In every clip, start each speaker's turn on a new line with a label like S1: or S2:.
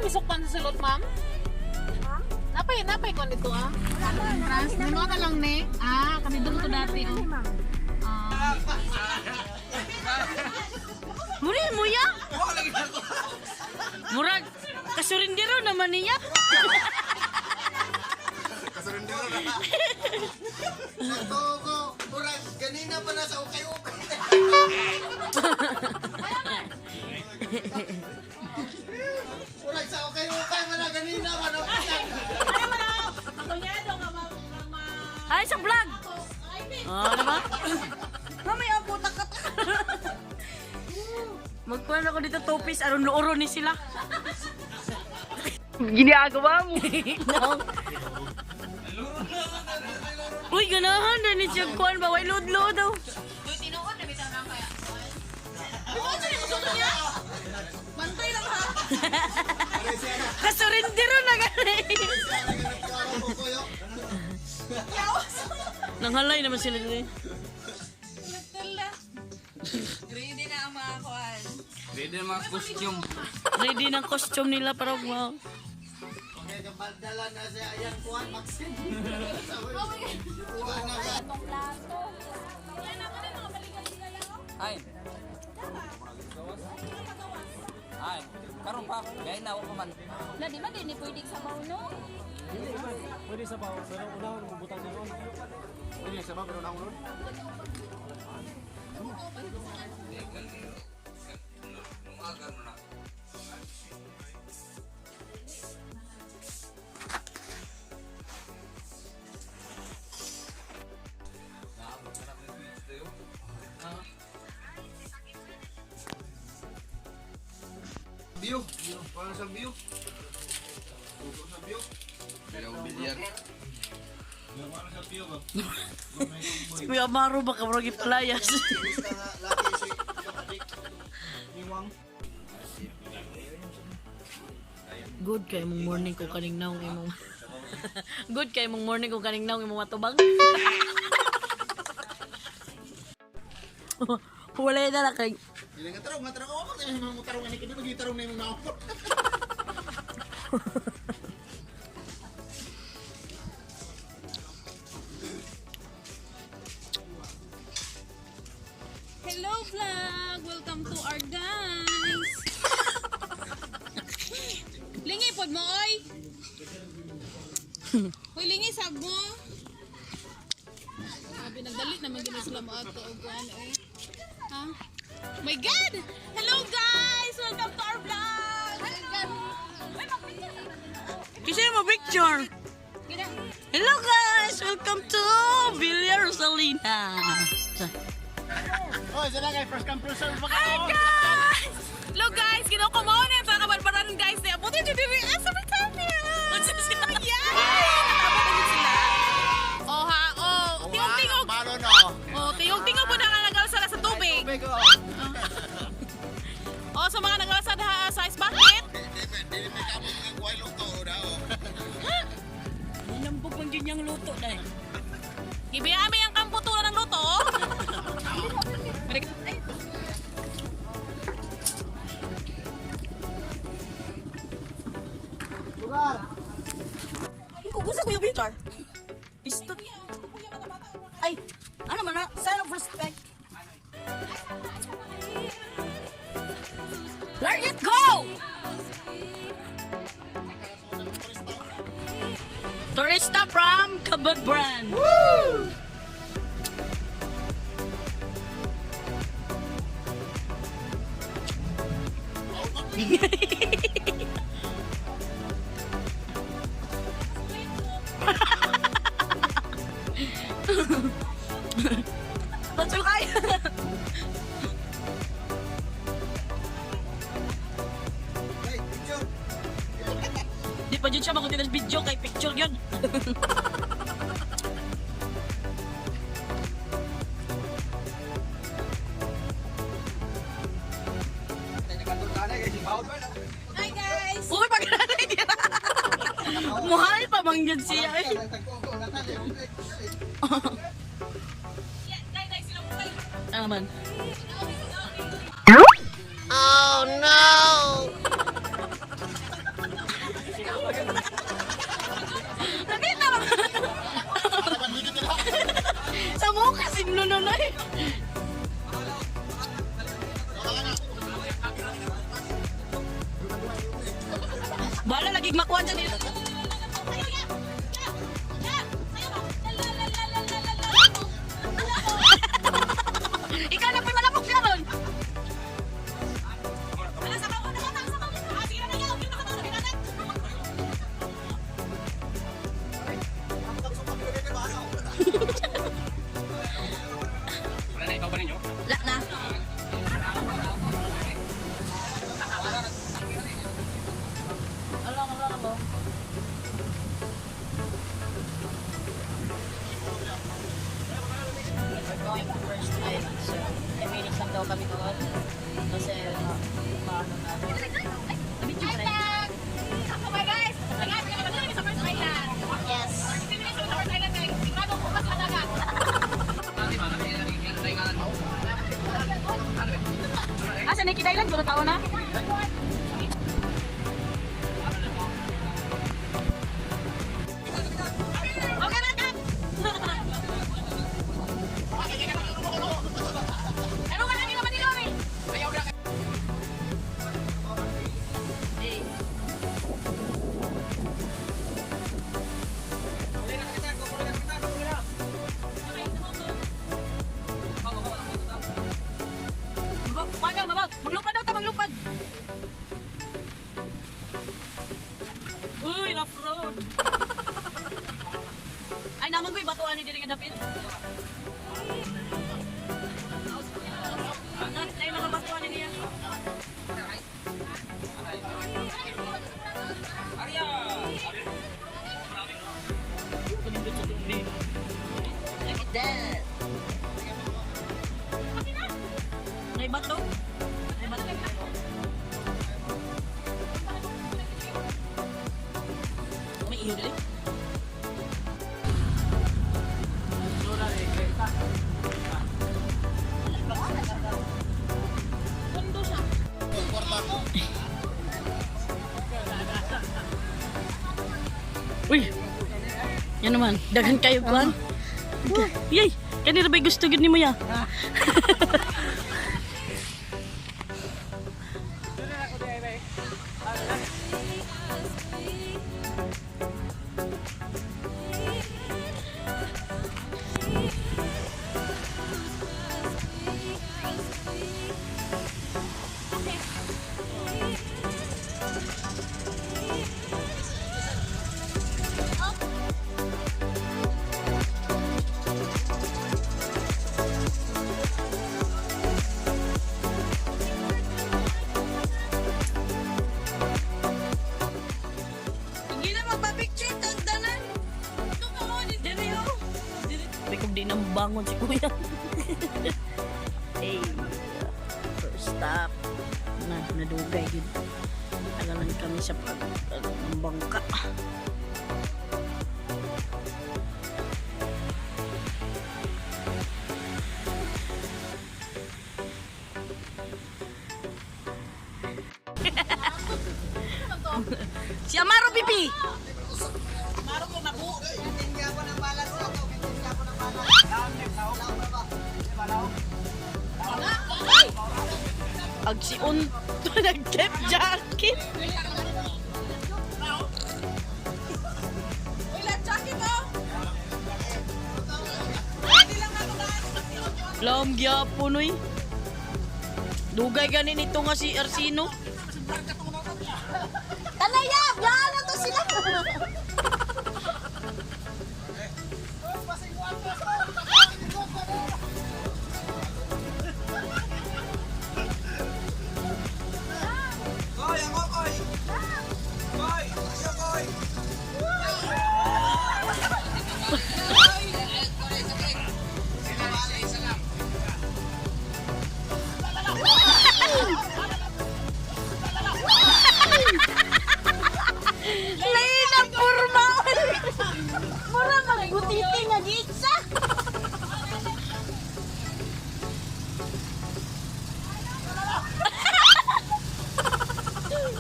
S1: Misuktan sa sulot, ma'am? Napay ko nito, ah. Trans, di mo na lang, ne? Ah, kami doon to dati, oh.
S2: Murin mo ya? Murag, kasurindiro naman niya.
S3: Kasurindiro na. Nagtogo, murag, ganina pa na sa ukay-ukay. Murag sa ukay-ukay mo na ganina pa na.
S2: Ay, sa vlog. Oh, ano ba?
S1: Mamay ako, takat.
S2: Magkuhan ako dito topis, aron luoro ni sila. Ginagawa mo. No. Uy, ganahan na ni siya kuhan ba? Way load-load daw.
S1: Uy, tinuod na bitaw na kaya. Uy, saan yung musuto niya? Bantay lang, ha?
S2: Kasurindiro na gani. Nanghalay naman sila dito.
S1: Ready na ang mga kuhan.
S3: Ready na mga costume.
S2: Ready ng costume nila para wow.
S3: Okay, kapagdala na siya. Ayan, kuhan, Maxine.
S4: Ay. Ay, karon pa. Gaya na ako man.
S1: Na, di ba din pwede sa mauno?
S5: Pwede sa bawang, pero unahon mo butang din on.
S3: Pwede sa mga pero naunod. View, paano sa view? Sa view? Bilyar.
S2: Si Kuya Amaro baka maragi palayas. Good kay mong morning ko kaning naong imong. Good kay mong morning ko kaning naong imong matubang. Wala na lang kay.
S3: Hindi nga tarong, matarong ako. Kasi mga tarong ani kini magitarong na yung naupot.
S1: Hello vlog! Welcome to our guys! Lingi pod mo, oy! Hoy, lingi sag mo! Sabi, nagdalit naman din sila mo ato o kuhan, oy. Ha? My God! Hello guys! Welcome to our vlog!
S2: Kasi mo picture. Hello guys, welcome to Villa Rosalina.
S3: Oh, sila kay first come first serve pa
S1: Hi guys! Hello guys! Kinuko mo na sa kabarbaran guys. Buti dito rin sa Britannia! Yeah! Nakabot din sila. Oh ha, oh. Tingog-tingog.
S3: Malo no.
S1: Oh, tingog-tingog po na nalagal sila sa tubig. Oh, sa mga nagalasad sa ice bucket.
S3: Dili may kamot ng kuhay luto daw.
S2: Nambog man din yung luto dahil.
S1: Ibiyami ang kamputulan ng luto.
S3: Lugar.
S2: Kung gusto ko yung picture. Pistot. Ay, ano man na? Sign of respect. What brand? Tatsul kayo.
S3: Hey, picture.
S2: Di pa dyan siya makutin ng video kay picture yun.
S1: Hi guys!
S2: Uy, pag-aray niya. Muhay pa mang yun siya eh.
S1: Yeah, guys, sila mo kayo.
S2: Ano naman? Nakita mo. Sa mukha, sinununay. Bala, laging makuha dyan dito. Ikaw na po'y malapok siya ron. La na. Alam mo. We're going to first time. So, i-finish lang daw kami doon. Kasi, paano na. Video pa rin.
S1: Ako ba guys? Guys, kami mag-uwi sa First Island.
S2: Yes.
S1: Sino sa First Island guys? Sigurado bukas na dagat.
S2: Sa Nikki Island, puro tao na.
S1: Okay na kat! Ano ka lagi naman dito eh?
S2: Maglupad daw ta, maglupad. Uy, rough road. Ay, naman ko yung batuan ni Diri Kadapit. Ay, mga batuan ni niya. Look at that. May bato? May bato. May iyo dali. Kondo siya. Uy! Yan naman. Daghan kayo kwan. Yay! Kanina ba'y gusto gid ni mo ya? Di nang bangon si kuya. Hey, first stop na nadugay gid. Tagalan kami sa pag ng bangka. Si Amaro Pipi.
S1: Maro ko na po.
S3: Hindi ako ng balas na to. Hindi ako ng balas.
S2: Ag si Unto nag-keep jacket.
S1: Uy, lang jacket oh.
S2: Lam gyapon oy. Dugay gani nito nga si Arsino. Tanaya, gana to sila. Lain ang kurma. Mura magbutiti nga gitsa.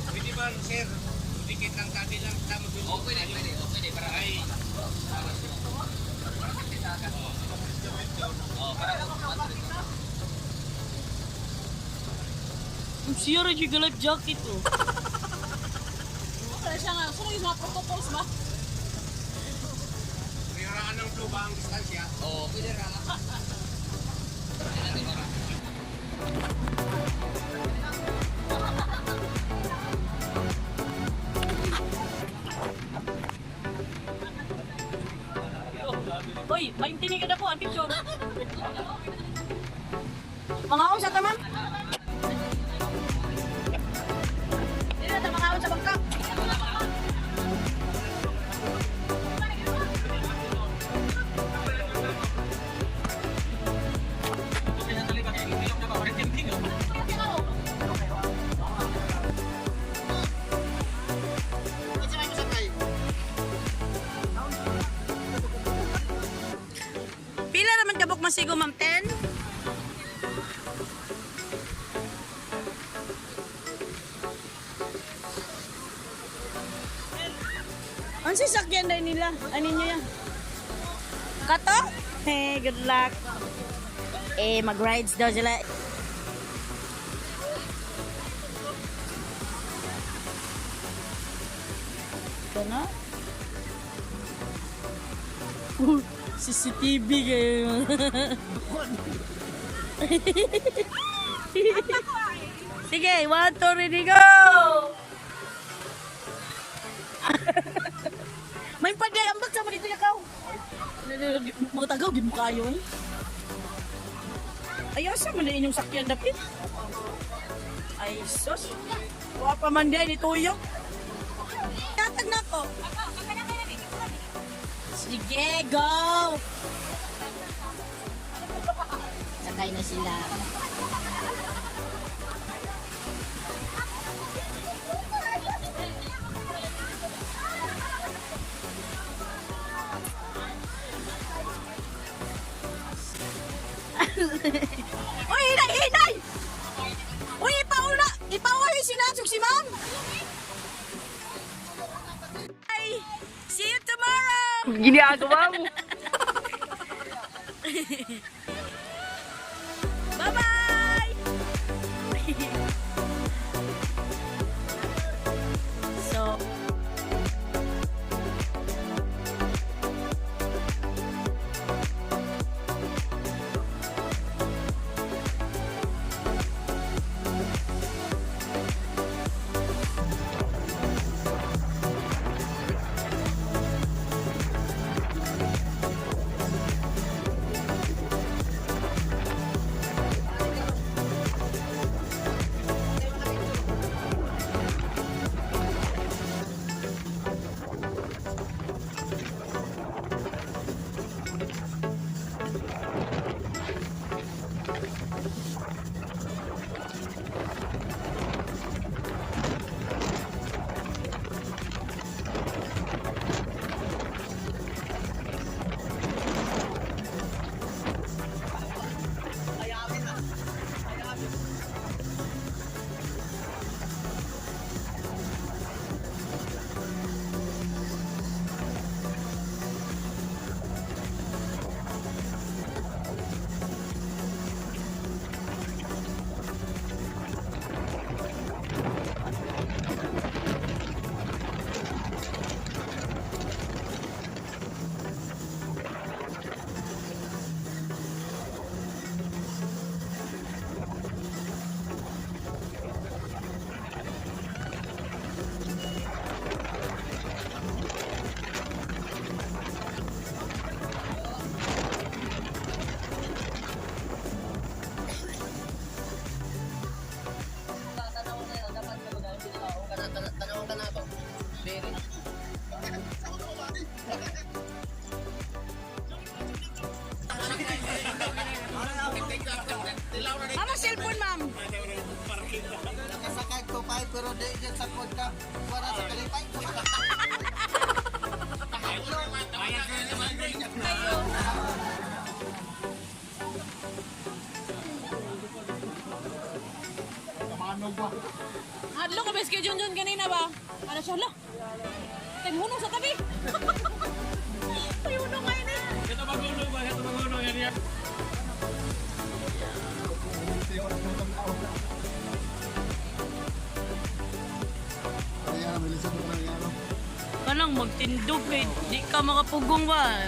S3: Pwede ba, sir? Dikit lang tadi lang. Pwede. Para ay...
S2: Siya rin yung life jacket oh.
S1: Kaya siya nga, sino yung mga protocols ba?
S3: Riraan ng flu ba ang distansya?
S4: Oo, pwede rin.
S2: Hoy, maintinig ka na po, ang picture. Mga akong sa taman. Hindi na ito mga akong sa bangka. Pila naman kabok masigo, Ma'am Ten? Ang sasakyan na nila? Ano nyo yan? Kato? Hey, good luck. Mag-rides daw sila. Ito na? CCTV kayo. Sige, 1, 2, ready, go! May paday, ambak sama dito na kau. Mga tagaw, di mo kayo eh. Ayaw sa man inyong sakyan dapit. Ay, sus. Wala pa man din, ito yung. Tatag na ko. Sige, go! Sakay na sila. Uy, hinay! Uy, ipauna! Ipauna yung sinasok si Ma'am! Bye! See you tomorrow! Ginagawa mo! Bye-bye! So... Mama, cellphone, ma'am.
S3: Nakasakay ko pa pero di dyan sa pod ka. Wala sa kalipay.
S1: Hadlo ka bes kay Junjun kanina ba? Ano siya lo? Tay hunong sa tabi. Tay hunong ngayon eh.
S5: Ito magulong ba? Ito magulong yan yan.
S2: Kanang magtindog kay di ka makapugong ba?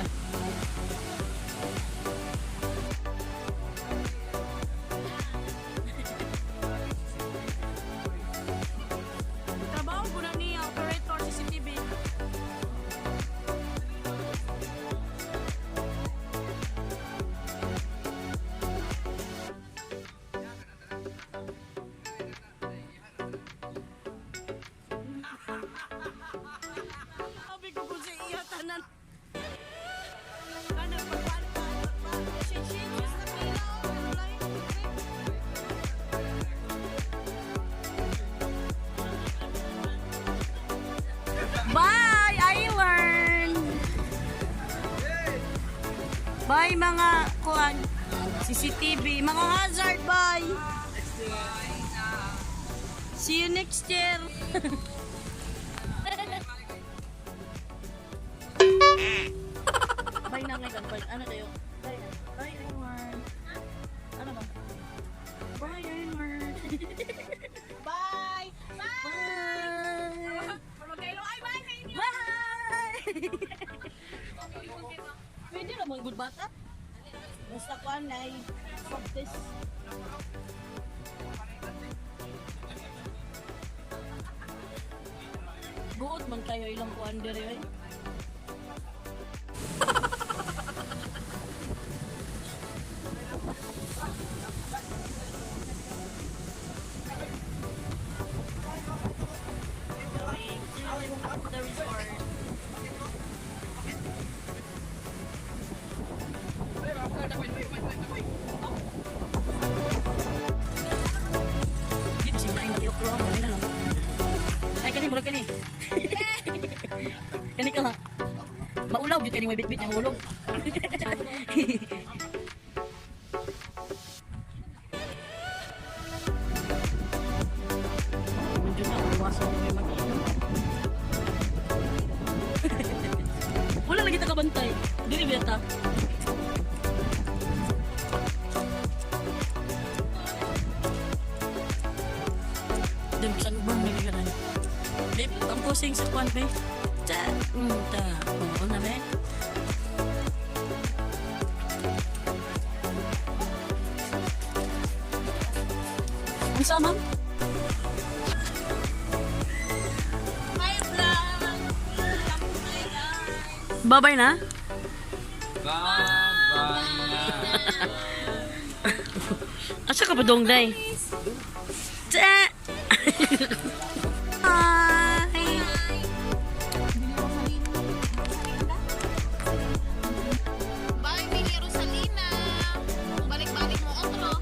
S2: Trabaho ko na ni operator CCTV. Sabi ko kung sa iya tanan. Kanang pagpalpa. Shit, just na pilaw. Bye! I learned! Bye mga kuan. CCTV. Mga hazard, bye! See you next year! Bye na ngayon. Ano tayo? Bye, Einward. Ano ba? Bye, Einward.
S1: Bye.
S2: Bye!
S1: Magkailo ay bye sa inyo.
S2: Bye! Pwede naman good bata. Basta ko anay. Practice. Buot man kayo ilang kuan diri ay. The resort. Dito si Brian mag-iok lang. Ano lang? Ay, kani, murag kani. Kani ka lang. Maulaw, dito kani may bit-bit yung ulog. Medyo na, uwasan ko yung mag-inom. Wala lagi ta kabantay. Dili beta. Dem sa lubang lagi ka na. Babe, ang posing sa kwan, babe. Ta. Oo na, babe. Ang sama? Babay na? Asa ka ba dong, day? Ta! Hi!
S1: Bye, Mini Rosalina. Balik-balik mo otro.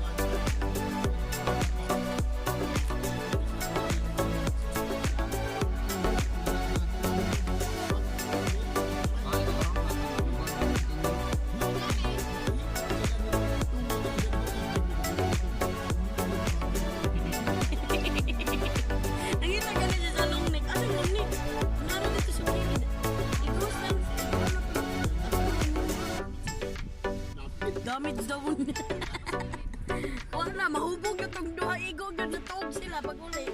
S2: Nakita ka na siya sa lungnik. Asa yung lungnik? Naroon dito sa kilid. I-ghost lang. Damage daw mo. Wala, mahubog yung tong duha. Igog na natawag sila pag uli.